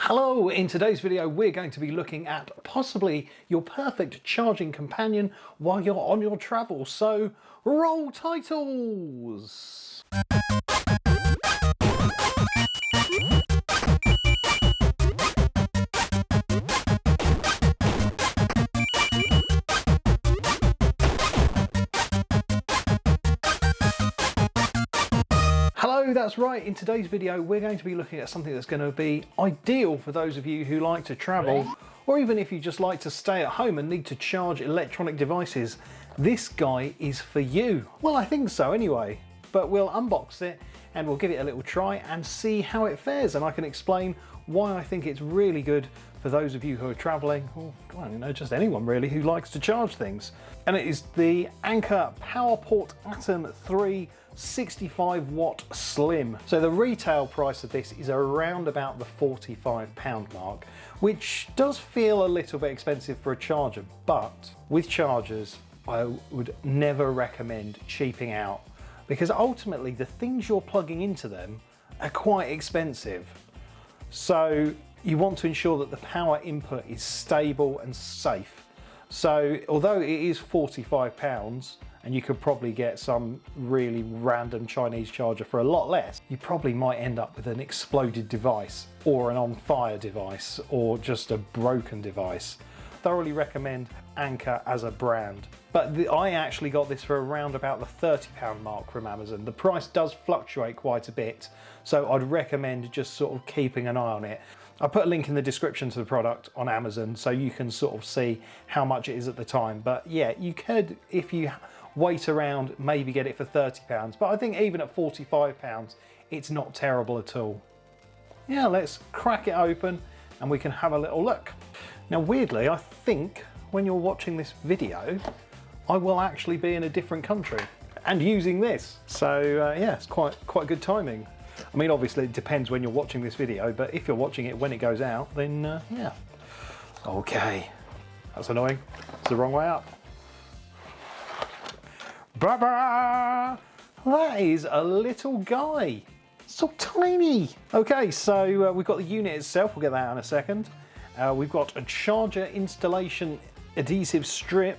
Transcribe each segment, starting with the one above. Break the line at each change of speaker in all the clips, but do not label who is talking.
Hello, in today's video we're going to be looking at possibly your perfect charging companion while you're on your travels, so roll titles! Hello, that's right. In today's video we're going to be looking at something that's going to be ideal for those of you who like to travel, or even if you just like to stay at home and need to charge electronic devices. This guy is for you. Well, I think so anyway, but we'll unbox it and we'll give it a little try and see how it fares, and I can explain why I think it's really good for those of you who are traveling, or I don't know, just anyone really who likes to charge things. And it is the Anker PowerPort Atom III 65 watt slim. So the retail price of this is around about the £45 mark, which does feel a little bit expensive for a charger, but with chargers I would never recommend cheaping out, because ultimately the things you're plugging into them are quite expensive. So you want to ensure that the power input is stable and safe. So although it is £45 and you could probably get some really random Chinese charger for a lot less, you probably might end up with an exploded device or an on fire device or just a broken device. Thoroughly recommend Anker as a brand. But I actually got this for around about the £30 mark from Amazon. The price does fluctuate quite a bit, so I'd recommend just sort of keeping an eye on it. I'll put a link in the description to the product on Amazon so you can sort of see how much it is at the time. But yeah, you could, if you wait around, maybe get it for £30. But I think even at £45, it's not terrible at all. Yeah, let's crack it open and we can have a little look. Now weirdly, I think when you're watching this video, I will actually be in a different country and using this. So yeah, it's quite good timing. I mean, obviously it depends when you're watching this video, but if you're watching it when it goes out, then yeah. Okay, that's annoying. It's the wrong way up. Ba-ba! That is a little guy. So tiny. Okay, so we've got the unit itself. We'll get that out in a second. We've got a charger installation adhesive strip.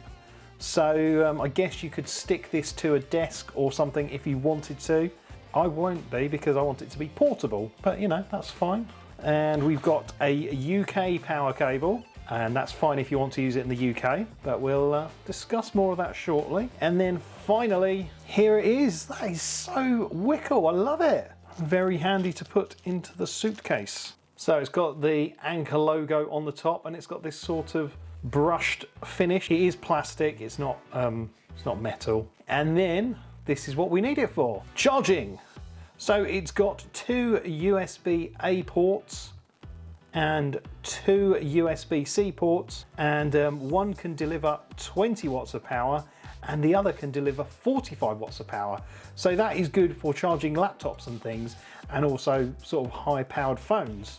So I guess you could stick this to a desk or something if you wanted to. I won't be, because I want it to be portable, but you know, that's fine. And we've got a UK power cable, and that's fine if you want to use it in the UK, but we'll discuss more of that shortly. And then finally, here it is. That is so wickle, I love it. Very handy to put into the suitcase. So it's got the Anker logo on the top, and it's got this sort of brushed finish. It is plastic, it's not metal. And then this is what we need it for, charging. So it's got two USB-A ports and two USB-C ports, and one can deliver 20 watts of power and the other can deliver 45 watts of power. So that is good for charging laptops and things, and also sort of high-powered phones.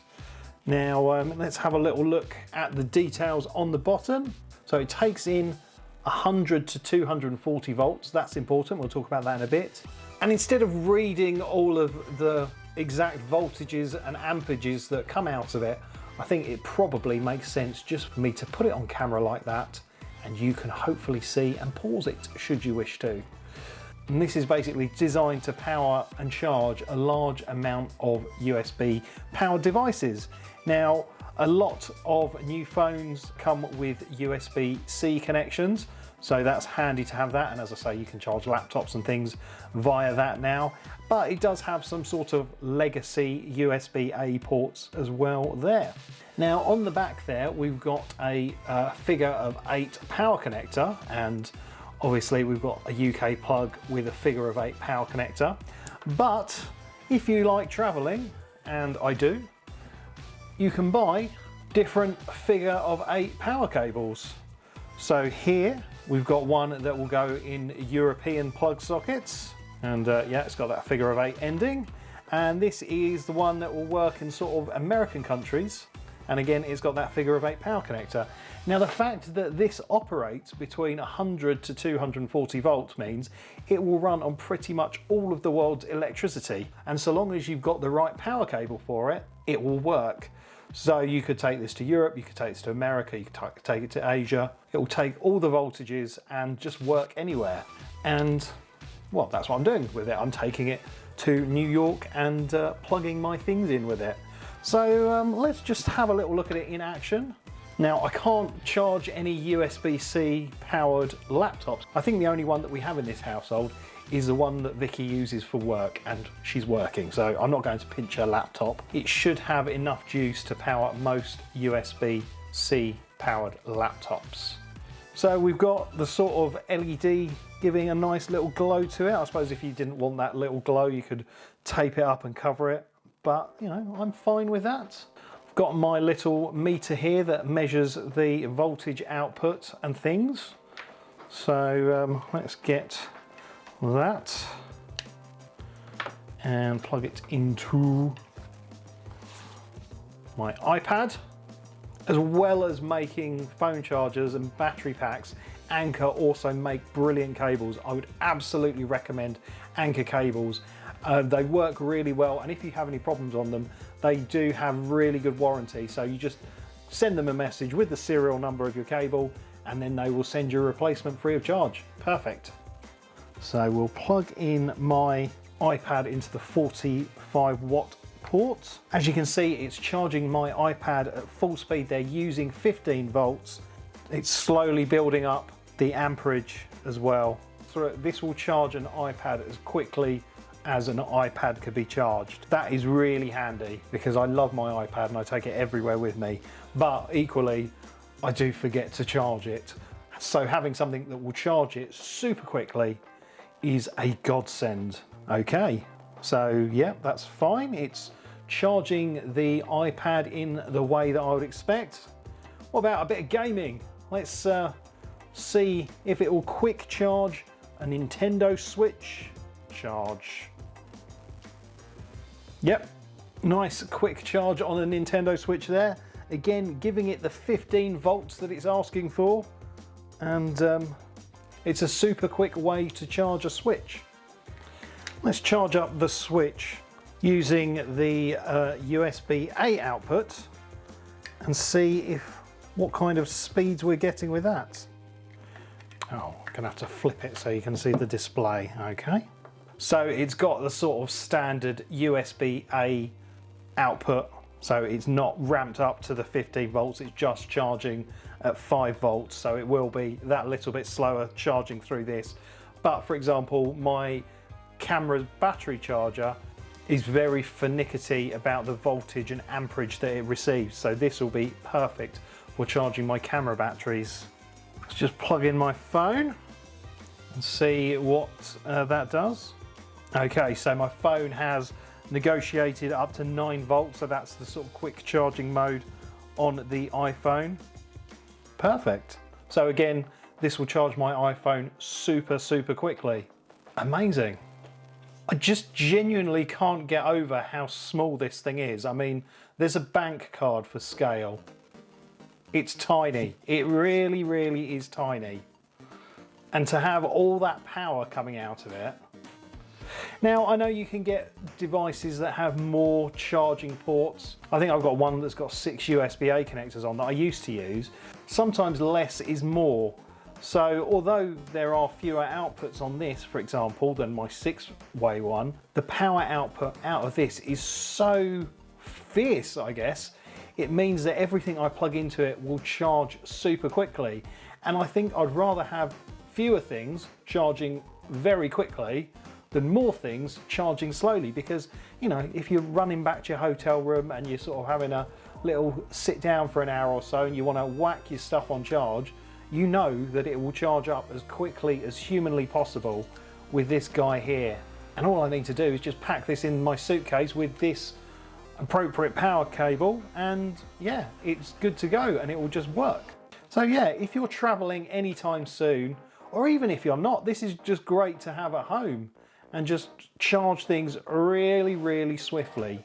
Now let's have a little look at the details on the bottom. So it takes in 100 to 240 volts, that's important, we'll talk about that in a bit. And instead of reading all of the exact voltages and amperages that come out of it, I think it probably makes sense just for me to put it on camera like that, and you can hopefully see and pause it should you wish to. And this is basically designed to power and charge a large amount of USB powered devices. Now, a lot of new phones come with USB-C connections, so that's handy to have that, and as I say, you can charge laptops and things via that now, but it does have some sort of legacy USB-A ports as well there. Now on the back there we've got a figure of 8 power connector, and obviously we've got a UK plug with a figure of 8 power connector, but if you like travelling, and I do, you can buy different figure of 8 power cables. So here we've got one that will go in European plug sockets, and yeah, it's got that figure of 8 ending, and this is the one that will work in sort of American countries, and again it's got that figure of 8 power connector. Now the fact that this operates between 100 to 240 volts means it will run on pretty much all of the world's electricity, and so long as you've got the right power cable for it, it will work. So you could take this to Europe, you could take this to America, you could take it to Asia. It will take all the voltages and just work anywhere. And well, that's what I'm doing with it. I'm taking it to New York and plugging my things in with it. So let's just have a little look at it in action. Now, I can't charge any USB-C powered laptops. I think the only one that we have in this household is the one that Vicky uses for work, and she's working, so I'm not going to pinch her laptop. It should have enough juice to power most USB-C powered laptops. So we've got the sort of LED giving a nice little glow to it. I suppose if you didn't want that little glow, you could tape it up and cover it, but you know, I'm fine with that. I've got my little meter here that measures the voltage output and things. So let's get that and plug it into my iPad. As well as making phone chargers and battery packs, Anker also make brilliant cables. I would absolutely recommend Anker cables. They work really well, and if you have any problems on them, they do have really good warranty. So you just send them a message with the serial number of your cable, and then they will send you a replacement free of charge. Perfect. So we'll plug in my iPad into the 45 watt port. As you can see, it's charging my iPad at full speed. They're using 15 volts. It's slowly building up the amperage as well. So this will charge an iPad as quickly as an iPad could be charged. That is really handy because I love my iPad and I take it everywhere with me, but equally I do forget to charge it. So having something that will charge it super quickly is a godsend. Okay, so yeah, that's fine. It's charging the iPad in the way that I would expect. What about a bit of gaming? Let's see if it will quick charge a Nintendo Switch. Charge. Yep, nice quick charge on a Nintendo Switch there. Again, giving it the 15 volts that it's asking for. And it's a super quick way to charge a Switch. Let's charge up the Switch using the USB-A output and see what kind of speeds we're getting with that. Oh, I'm gonna have to flip it so you can see the display. Okay. So it's got the sort of standard USB-A output, so it's not ramped up to the 15 volts, it's just charging at 5 volts, so it will be that little bit slower charging through this. But for example, my camera's battery charger is very finicky about the voltage and amperage that it receives, so this will be perfect for charging my camera batteries. Let's just plug in my phone and see what that does. Okay, so my phone has negotiated up to 9 volts, so that's the sort of quick charging mode on the iPhone. Perfect. So again, this will charge my iPhone super quickly. Amazing. I just genuinely can't get over how small this thing is. I mean, there's a bank card for scale. It's tiny. It really is tiny. And to have all that power coming out of it. Now, I know you can get devices that have more charging ports. I think I've got one that's got 6 USB-A connectors on that I used to use. Sometimes less is more. So although there are fewer outputs on this, for example, than my 6-way one, the power output out of this is so fierce, I guess. It means that everything I plug into it will charge super quickly. And I think I'd rather have fewer things charging very quickly than more things charging slowly, because, you know, if you're running back to your hotel room and you're sort of having a little sit down for an hour or so and you want to whack your stuff on charge, you know that it will charge up as quickly as humanly possible with this guy here. And all I need to do is just pack this in my suitcase with this appropriate power cable, and yeah, it's good to go and it will just work. So yeah, if you're traveling anytime soon, or even if you're not, this is just great to have at home and just charge things really swiftly.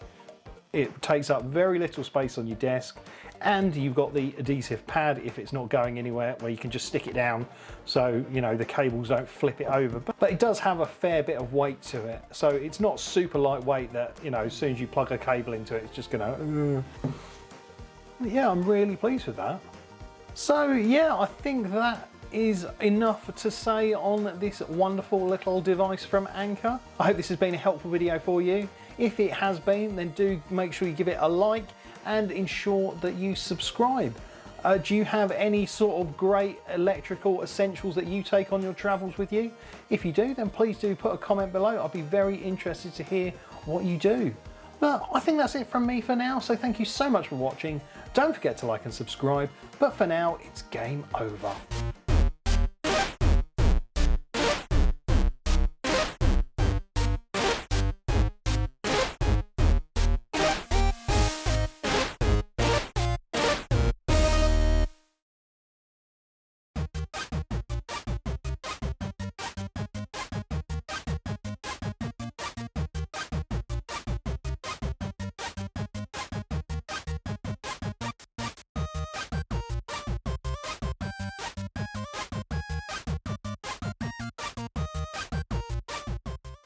It takes up very little space on your desk, and you've got the adhesive pad if it's not going anywhere, where you can just stick it down so, you know, the cables don't flip it over. But it does have a fair bit of weight to it, so it's not super lightweight that, you know, as soon as you plug a cable into it, it's just gonna yeah, I'm really pleased with that. So yeah, I think that is enough to say on this wonderful little device from Anker. I hope this has been a helpful video for you. If it has been, then do make sure you give it a like and ensure that you subscribe. Do you have any sort of great electrical essentials that you take on your travels with you? If you do, then please do put a comment below. I'd be very interested to hear what you do. But I think that's it from me for now, so thank you so much for watching. Don't forget to like and subscribe, but for now, it's game over.